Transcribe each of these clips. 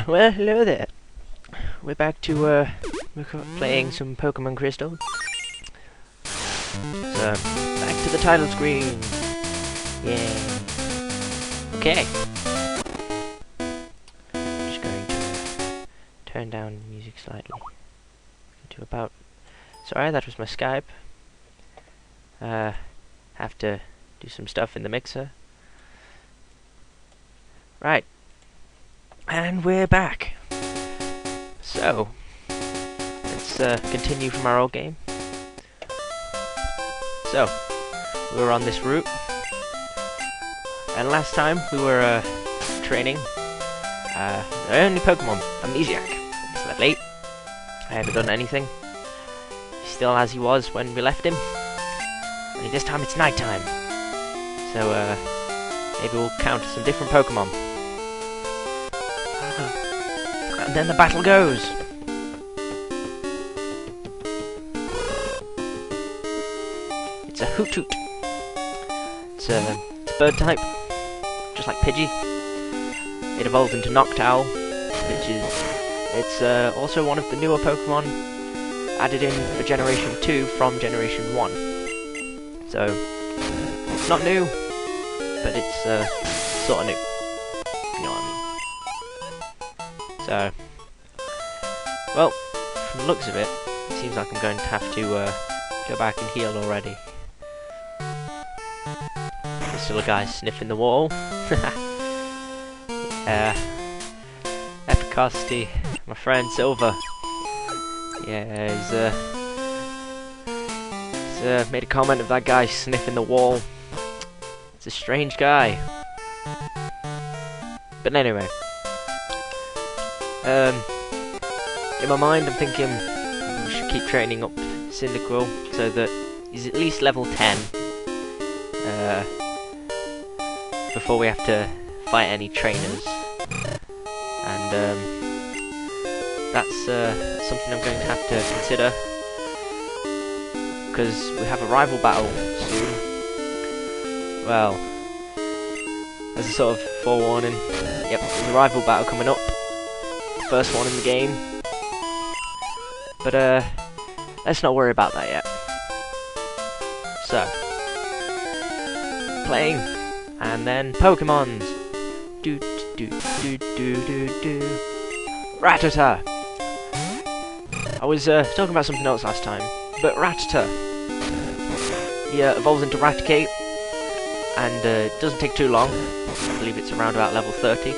Well, hello there. We're back to playing some Pokemon Crystal. So, back to the title screen. Yeah. Okay. Just going to turn down music slightly. To about. Sorry, that was my Skype. Have to do some stuff in the mixer. Right. And we're back. So, let's continue from our old game. So, we were on this route, and last time we were training the only Pokemon, Amnesiac. It's level 8. I haven't done anything. He's still as he was when we left him. Only this time it's night time. So, maybe we'll counter some different Pokemon. And then the battle goes. It's a Hoot-Toot. It's a bird type, just like Pidgey. It evolved into Noctowl, which is also one of the newer Pokemon added in for Generation 2 from Generation 1. So it's not new, but it's sort of new. You know what I mean? So, well, from the looks of it, it seems like I'm going to have to go back and heal already. There's still a guy sniffing the wall. Epicosity, my friend Silver. Yeah, he's made a comment of that guy sniffing the wall. It's a strange guy. But anyway. In my mind, I'm thinking we should keep training up Cyndaquil so that he's at least level 10 before we have to fight any trainers, and that's something I'm going to have to consider because we have a rival battle soon. Well, as a sort of forewarning, yep, there's a rival battle coming up. First one in the game, but let's not worry about that yet. So, playing, and then Pokemons. Do do do do do do. Rattata. I was talking about something else last time, but Rattata. He evolves into Raticate, and it doesn't take too long. I believe it's around about level 30.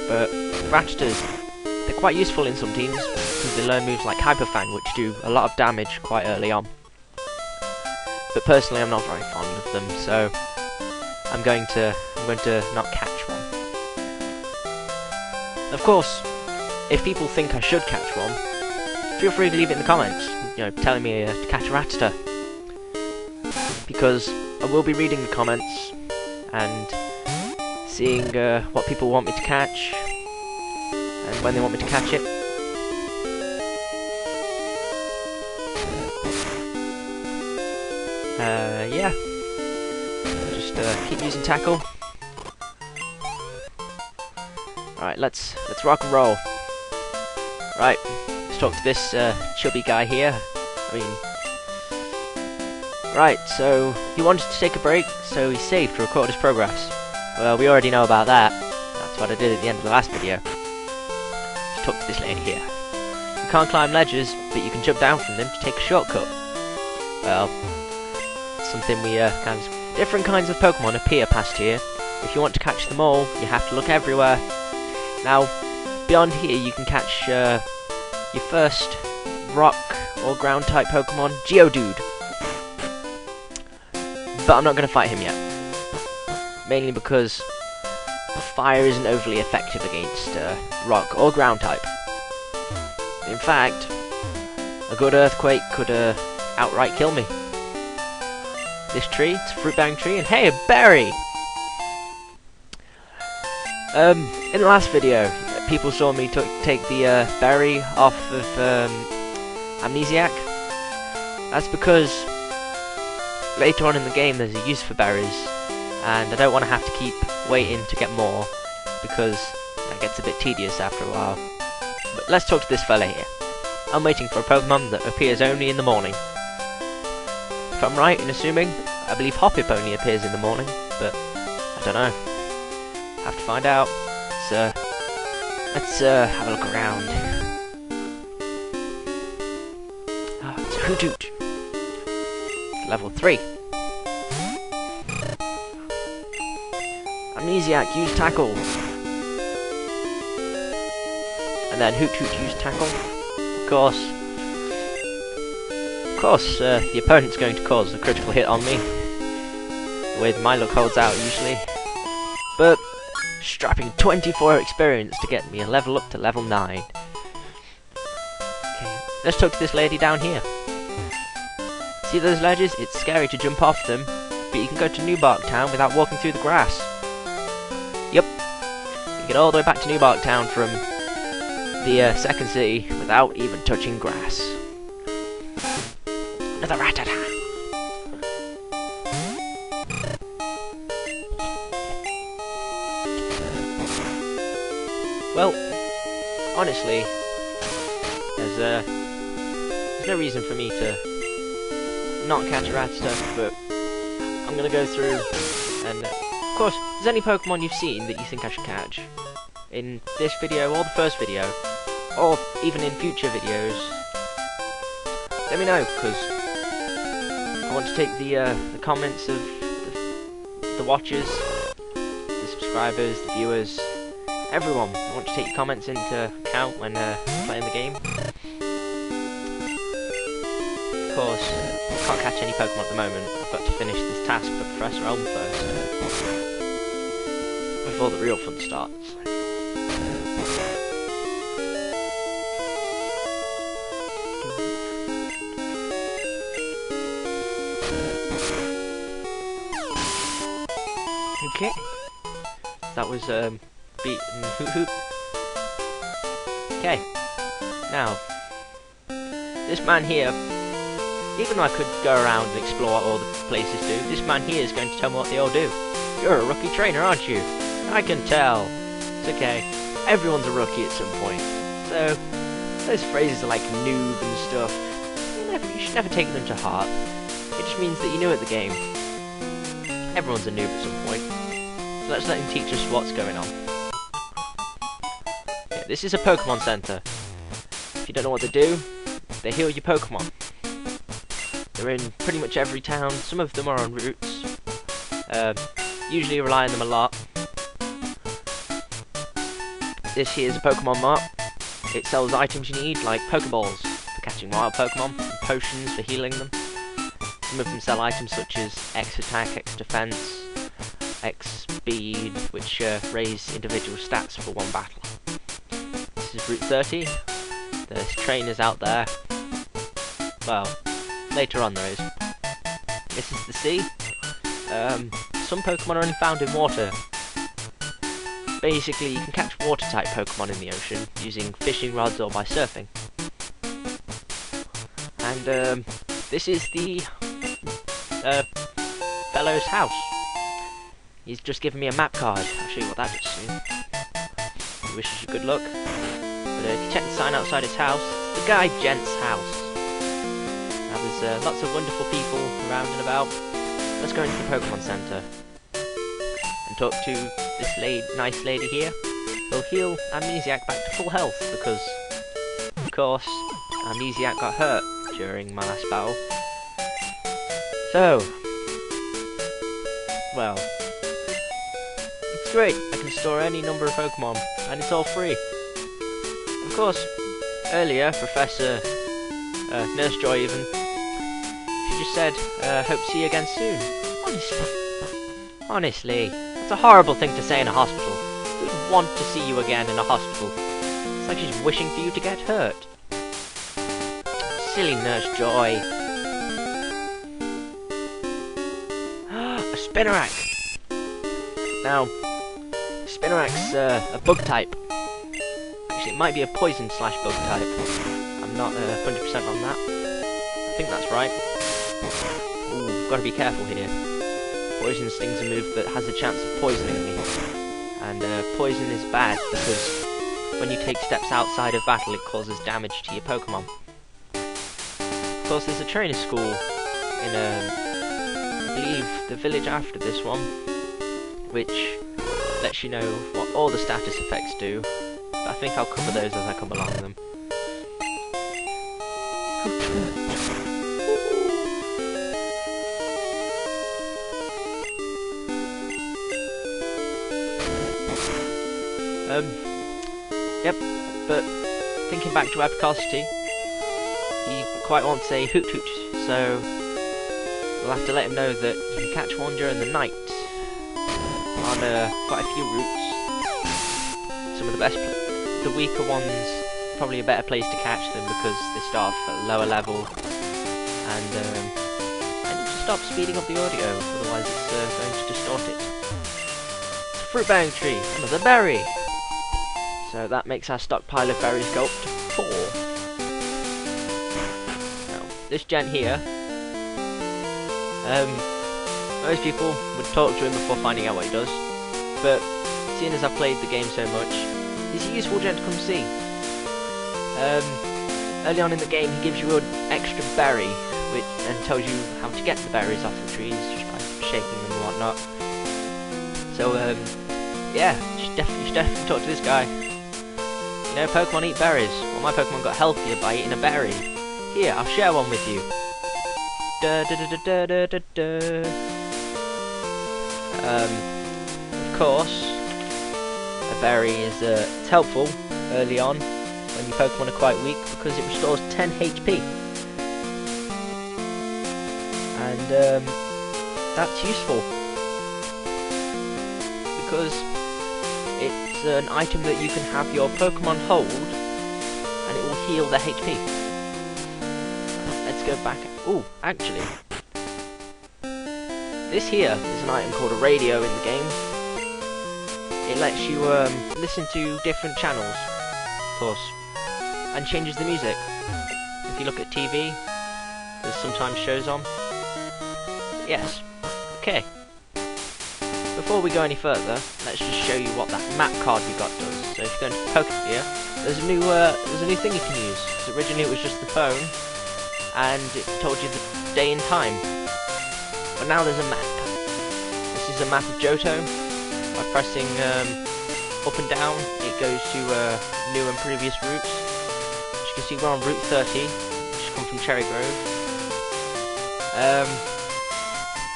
But Rattatas, they're quite useful in some teams because they learn moves like Hyper Fang, which do a lot of damage quite early on. But personally, I'm not very fond of them, so I'm going to not catch one. Of course, if people think I should catch one, feel free to leave it in the comments. You know, telling me to catch a Rattata, because I will be reading the comments and seeing what people want me to catch and when they want me to catch it. Yeah. Just keep using tackle. Right, let's rock and roll. Right, let's talk to this chubby guy here. Right, so he wanted to take a break, so he saved to record his progress. Well, we already know about that. That's what I did at the end of the last video. Let's talk to this lady here. You can't climb ledges, but you can jump down from them to take a shortcut. Well, something we different kinds of Pokemon appear past here. If you want to catch them all, you have to look everywhere. Now, beyond here, you can catch your first rock or ground type Pokemon, Geodude. But I'm not going to fight him yet. Mainly because fire isn't overly effective against rock or ground type. In fact, a good earthquake could outright kill me. This tree, it's a fruit-bearing tree, and hey, a berry! In the last video, people saw me take the berry off of Amnesiac. That's because later on in the game there's a use for berries, and I don't want to have to keep waiting to get more, because That gets a bit tedious after a while. But let's talk to this fella here. I'm waiting for a Pokemon that appears only in the morning. If I'm right in assuming, I believe Hoppip only appears in the morning, but I don't know. Have to find out. Let's have a look around. Ah, it's a Hoothoot. It's level 3. Amnesiac, use tackle. And then Hoothoot, use tackle. Of course, the opponent's going to cause a critical hit on me. The way my luck holds out usually. But strapping 24 experience to get me a level up to level 9. Okay, let's talk to this lady down here. See those ledges? It's scary to jump off them, but you can go to New Bark Town without walking through the grass. Yep, you get all the way back to New Bark Town from the second city without even touching grass. Another Rattata. Well, honestly, there's no reason for me to not catch a Rattata, but I'm gonna go through and, of course, if there's any Pokemon you've seen that you think I should catch in this video or the first video, or even in future videos, let me know, because I want to take the comments of the watchers, the subscribers, the viewers, everyone. I want to take your comments into account when playing the game. Of course, I can't catch any Pokemon at the moment. I've got to finish this task for Professor Elm first, before the real fun starts. Okay, that was beaten Hoothoot. Okay, now this man here, even though I could go around and explore what all the places do, this man here is going to tell me what they all do. You're a rookie trainer, aren't you? I can tell. It's okay, everyone's a rookie at some point. So those phrases are like noob and stuff. You should never take them to heart. It just means that you're new at the game. Everyone's a noob at some point. So let's let him teach us what's going on. Okay, this is a Pokemon Center. If you don't know what they do, they heal your Pokemon. They're in pretty much every town. Some of them are on routes. Usually rely on them a lot. This here is a Pokemon Mart. It sells items you need, like Pokeballs for catching wild Pokemon, and potions for healing them. Some of them sell items such as X Attack, X Defense, X Speed, which raise individual stats for one battle. This is Route 30. There's trainers out there. Well, later on there is. This is the sea. Some Pokemon are only found in water. Basically, you can catch water-type Pokemon in the ocean using fishing rods or by surfing. And this is the fellow's house. He's just given me a map card. I'll show you what that does soon. He wishes you good luck. But if you check the sign outside his house, it's the Guy Gent's house. Now there's lots of wonderful people around and about. Let's go into the Pokemon Center and talk to this nice lady here. We'll heal Amnesiac back to full health because, of course, Amnesiac got hurt during my last battle. So, well, it's great. I can store any number of Pokemon, and it's all free. Of course, earlier, Professor Nurse Joy even, she just said, hope to see you again soon. Honestly, it's a horrible thing to say in a hospital. Who would want to see you again in a hospital? It's like she's wishing for you to get hurt. Silly Nurse Joy. A Spinarak! Now, Spinarak's a bug type. Actually, it might be a poison / bug type. I'm not 100% on that. I think that's right. Ooh, gotta be careful here. Poison Sting's a move that has a chance of poisoning me. And poison is bad because when you take steps outside of battle, it causes damage to your Pokemon. Of course, there's a trainer school in, I believe, the village after this one, which lets you know what all the status effects do. But I think I'll cover those as I come along them. Yep, but thinking back to Epicosity, he quite wants a hoot hoot, so we'll have to let him know that you can catch one during the night on quite a few routes. Some of the best, the weaker ones, probably a better place to catch them because they start off at a lower level, and I need to stop speeding up the audio, otherwise it's going to distort it. It's a fruit bearing tree, another berry! So that makes our stockpile of berries go up to 4. Now, this gent here, most people would talk to him before finding out what he does, but seeing as I've played the game so much, he's a useful gent to come see. Early on in the game he gives you an extra berry, and tells you how to get the berries off the trees, just by shaking them and whatnot. So, yeah, you should definitely talk to this guy. You know, Pokemon eat berries. Well, my Pokemon got healthier by eating a berry. Here, I'll share one with you. Of course, a berry is it's helpful early on when your Pokemon are quite weak because it restores 10 HP. And that's useful because it's an item that you can have your Pokemon hold, and it will heal their HP. Let's go back. Oh, actually, this here is an item called a radio in the game. It lets you listen to different channels, of course, and changes the music. If you look at TV, there's sometimes shows on. Yes. Okay. Before we go any further, let's just show you what that map card we got does. So if you go into Pokegear, there's a new thing you can use. Because originally it was just the phone, and it told you the day and time. But now there's a map. This is a map of Johto. By pressing up and down, it goes to new and previous routes. As you can see, we're on Route 30, which has come from Cherry Grove.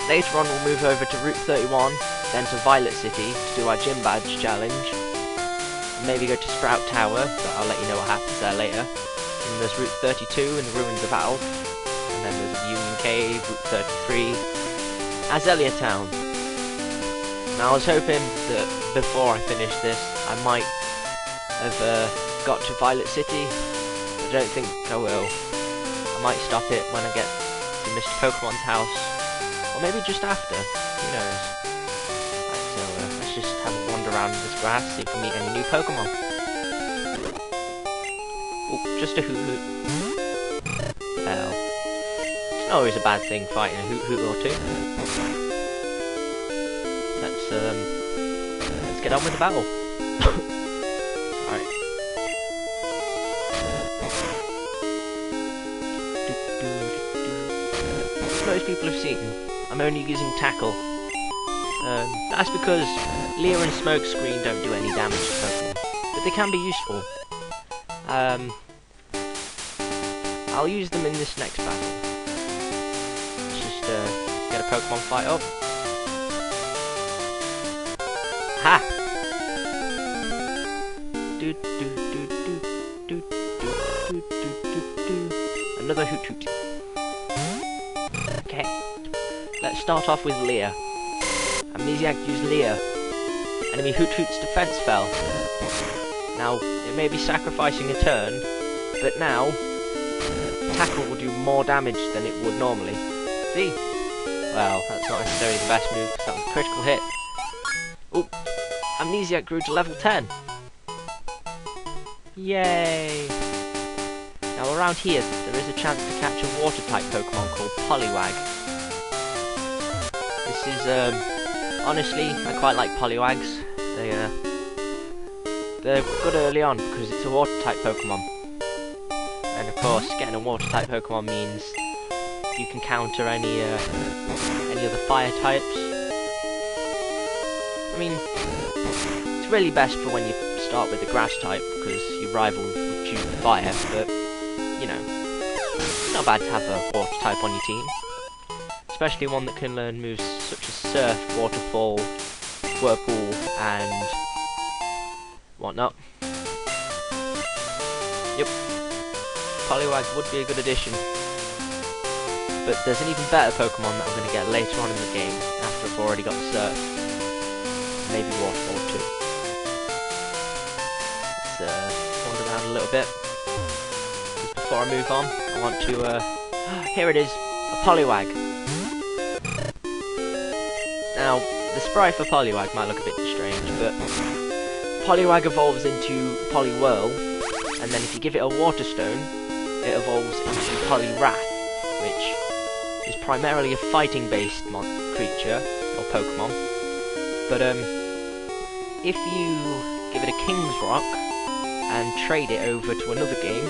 Later on, we'll move over to Route 31. Then to Violet City to do our gym badge challenge. Maybe go to Sprout Tower, but I'll let you know what happens there later. And there's Route 32 in the Ruins of Alph. And then there's Union Cave, Route 33, Azalea Town. Now I was hoping that before I finish this, I might have got to Violet City. I don't think I will. I might stop it when I get to Mr. Pokemon's house. Or maybe just after, who knows. Let's just have a wander around in this grass, see if we meet any new Pokemon. Oh, just a Hoot Hoot. Well, it's not always a bad thing fighting a Hoot Hoot or two. Let's get on with the battle. Alright. As most people have seen, I'm only using Tackle. That's because Leer and Smokescreen don't do any damage to Pokemon, but they can be useful. I'll use them in this next battle. Let's just get a Pokemon fight up. Ha! Another Hoot Hoot. Okay, let's start off with Leer. Amnesiac used Leer. Enemy Hoot Hoot's defense fell. Now, it may be sacrificing a turn, but now, Tackle will do more damage than it would normally. See? Well, that's not necessarily the best move, because that was a critical hit. Oh, Amnesiac grew to level 10. Yay! Now around here, there is a chance to catch a water-type Pokemon called Poliwag. This is, honestly, I quite like Poliwags. They're good early on because it's a water-type Pokemon. And of course, getting a water-type Pokemon means you can counter any other fire types. I mean, it's really best for when you start with the grass type because your rival would choose the fire, but you know, it's not bad to have a water type on your team, especially one that can learn moves such as Surf, Waterfall, Whirlpool, and whatnot. Yep, Poliwag would be a good addition. But there's an even better Pokemon that I'm going to get later on in the game, after I've already got Surf. Maybe Waterfall too. Let's wander around a little bit. Just before I move on, I want to, here it is, a Poliwag. Now, the sprite for Poliwag might look a bit strange, but Poliwag evolves into Poliwhirl, and then if you give it a Water Stone, it evolves into Poliwrath, which is primarily a fighting-based creature, or Pokemon. But if you give it a King's Rock and trade it over to another game,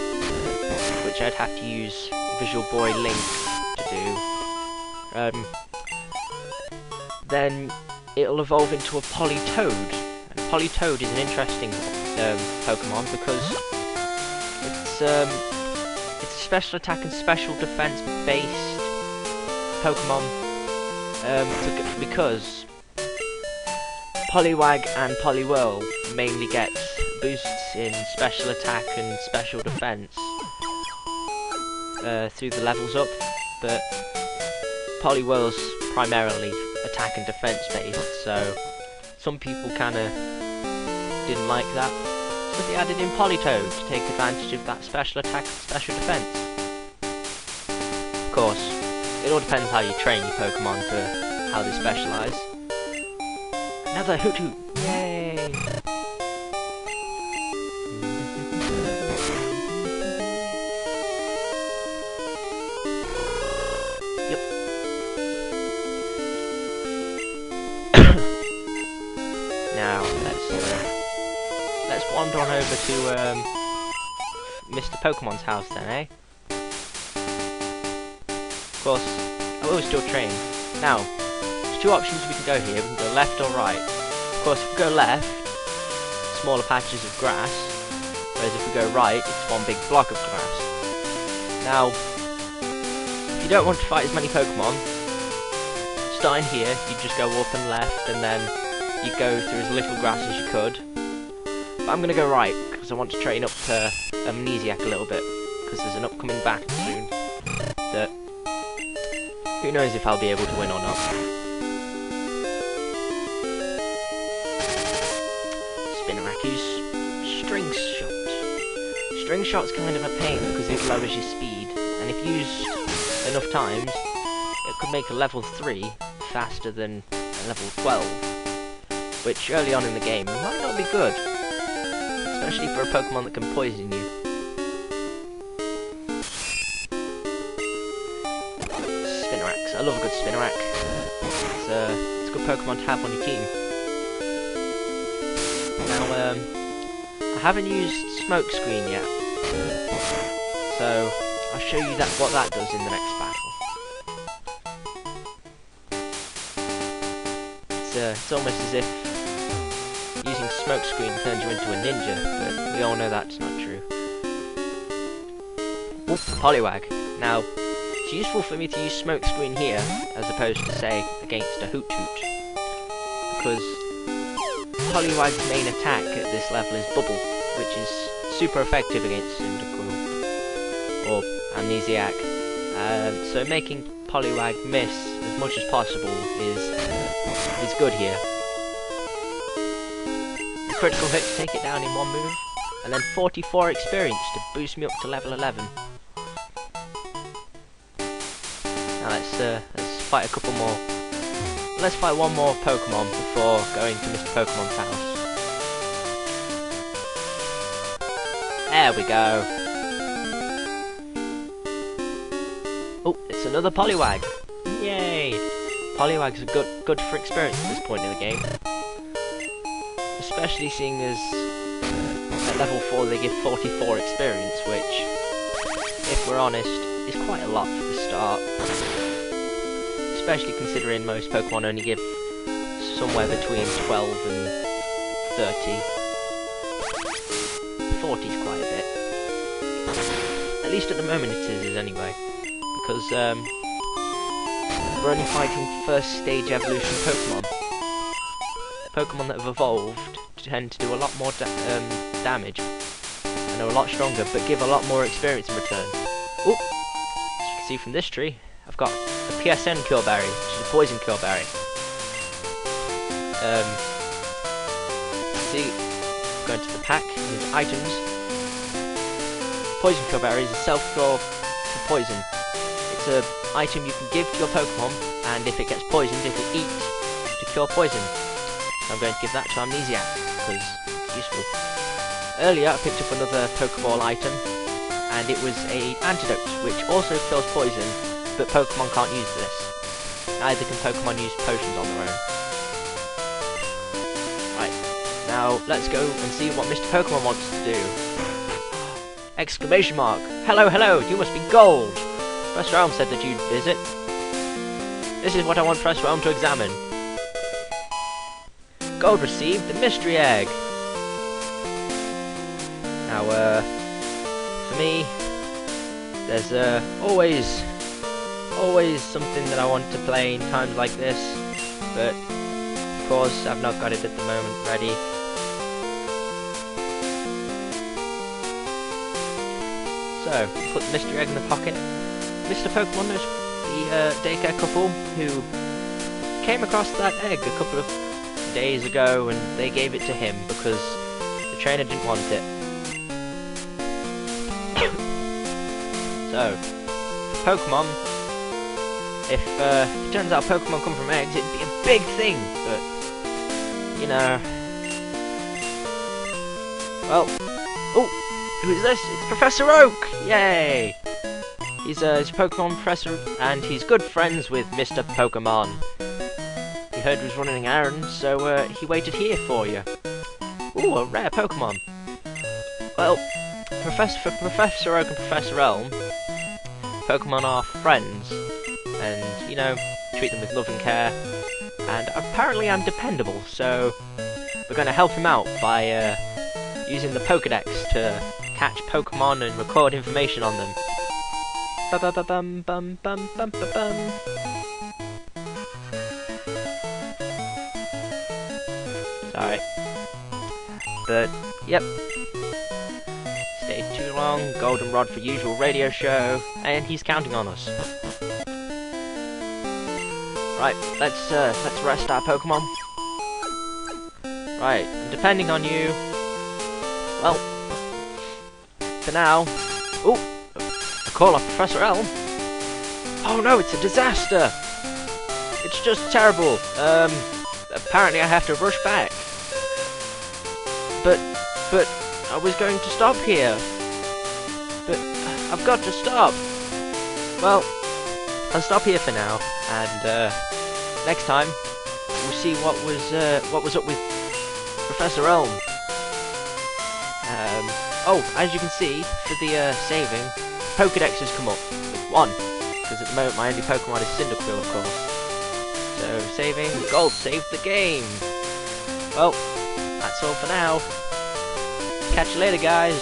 which I'd have to use Visual Boy Link to do, then it'll evolve into a Politoed. And Politoed is an interesting Pokemon because it's a special attack and special defense based Pokemon, because Poliwag and Poliwhirl mainly get boosts in special attack and special defense through the levels up, but Poliwhirl's primarily attack and defense based, so some people kinda didn't like that, so they added in Politoed to take advantage of that special attack and special defense. Of course, it all depends how you train your Pokemon for how they specialise. Another Hoot Hoot! Yay! Yep. Now let's wander on over to Mr.POKEMON's house then, eh? Of course, I will still train. Now, there's two options we can go here. We can go left or right. Of course, if we go left, smaller patches of grass, whereas if we go right, it's one big block of grass. Now, if you don't want to fight as many Pokemon, starting here, you just go up and left, and then you go through as little grass as you could. But I'm going to go right, because I want to train up to Amnesiac a little bit, because there's an upcoming battle soon that who knows if I'll be able to win or not. Spinaracky's String Shot. String Shot's kind of a pain because it lowers your speed, and if used enough times, it could make a level 3 faster than a level 12, which early on in the game might not be good, especially for a Pokemon that can poison you. I love a good Spinarak. It's a good Pokemon to have on your team. Now, I haven't used Smokescreen yet, so I'll show you what that does in the next battle. It's almost as if using Smokescreen turns you into a ninja, but we all know that's not true. Oof, Poliwag. Now, it's useful for me to use Smokescreen here, as opposed to, say, against a Hoot Hoot, because Poliwag's main attack at this level is Bubble, which is super effective against Cyndaquil, or Amnesiac, so making Poliwag miss as much as possible is good here. A critical hit to take it down in one move, and then 44 experience to boost me up to level 11. Let's fight a couple more. Let's fight one more Pokemon before going to Mr.POKEMON's house. There we go. Oh, it's another Poliwag. Yay! Poliwag's good for experience at this point in the game. especially seeing as at level 4 they give 44 experience, which, if we're honest, is quite a lot for the start. Especially considering most Pokemon only give somewhere between 12 and 30. 40 is quite a bit. At least at the moment it is anyway. Because we're only fighting first stage evolution Pokemon. Pokemon that have evolved tend to do a lot more damage and are a lot stronger, but give a lot more experience in return. Oh, as you can see from this tree, I've got a PSN Cure Berry, which is a poison Cure Berry. See, going to the pack, there's items. Poison Cure Berry is a self-cure for poison. It's an item you can give to your Pokemon, and if it gets poisoned, it will eat to cure poison. So I'm going to give that to Amnesiac, because it's useful. Earlier I picked up another Pokeball item, and it was an antidote, which also kills poison, but Pokemon can't use this. Neither can Pokemon use potions on their own. Right, now let's go and see what Mr. Pokemon wants to do. Exclamation mark! Hello, hello, you must be Gold! Professor Elm said that you'd visit. This is what I want Professor Elm to examine. Gold received the mystery egg! Now, for me, there's always something that I want to play in times like this, but of course I've not got it at the moment ready. So, put the mystery egg in the pocket. Mr. Pokemon knows the daycare couple who came across that egg a couple of days ago, and they gave it to him because the trainer didn't want it. So, Pokemon, if it turns out Pokemon come from eggs, it'd be a big thing, but, you know... Well, oh, who is this? It's Professor Oak! Yay! He's a Pokemon professor, and he's good friends with Mr. Pokemon. He heard he was running errands, so he waited here for you. Ooh, a rare Pokemon. Well, for Professor Oak and Professor Elm, Pokemon are friends, and, you know, treat them with love and care, and apparently I'm dependable, so we're going to help him out by using the Pokedex to catch Pokemon and record information on them. Ba-ba-ba-bum-bum-bum-bum-bum-bum. Sorry. But, yep. Stayed too long, goldenrod for usual radio show, and he's counting on us. Right, let's rest our Pokemon. Right, and depending on you, well, for now, ooh, a call off Professor Elm. Oh no, it's a disaster! It's just terrible. Apparently I have to rush back. But I was going to stop here. But I've got to stop. Well, I'll stop here for now, and next time we'll see what was up with Professor Elm. Oh, as you can see, for the saving, Pokedex has come up with 1, because at the moment my only Pokemon is Cyndaquil, of course. So, saving, Gold saved the game! Well, that's all for now. Catch you later, guys!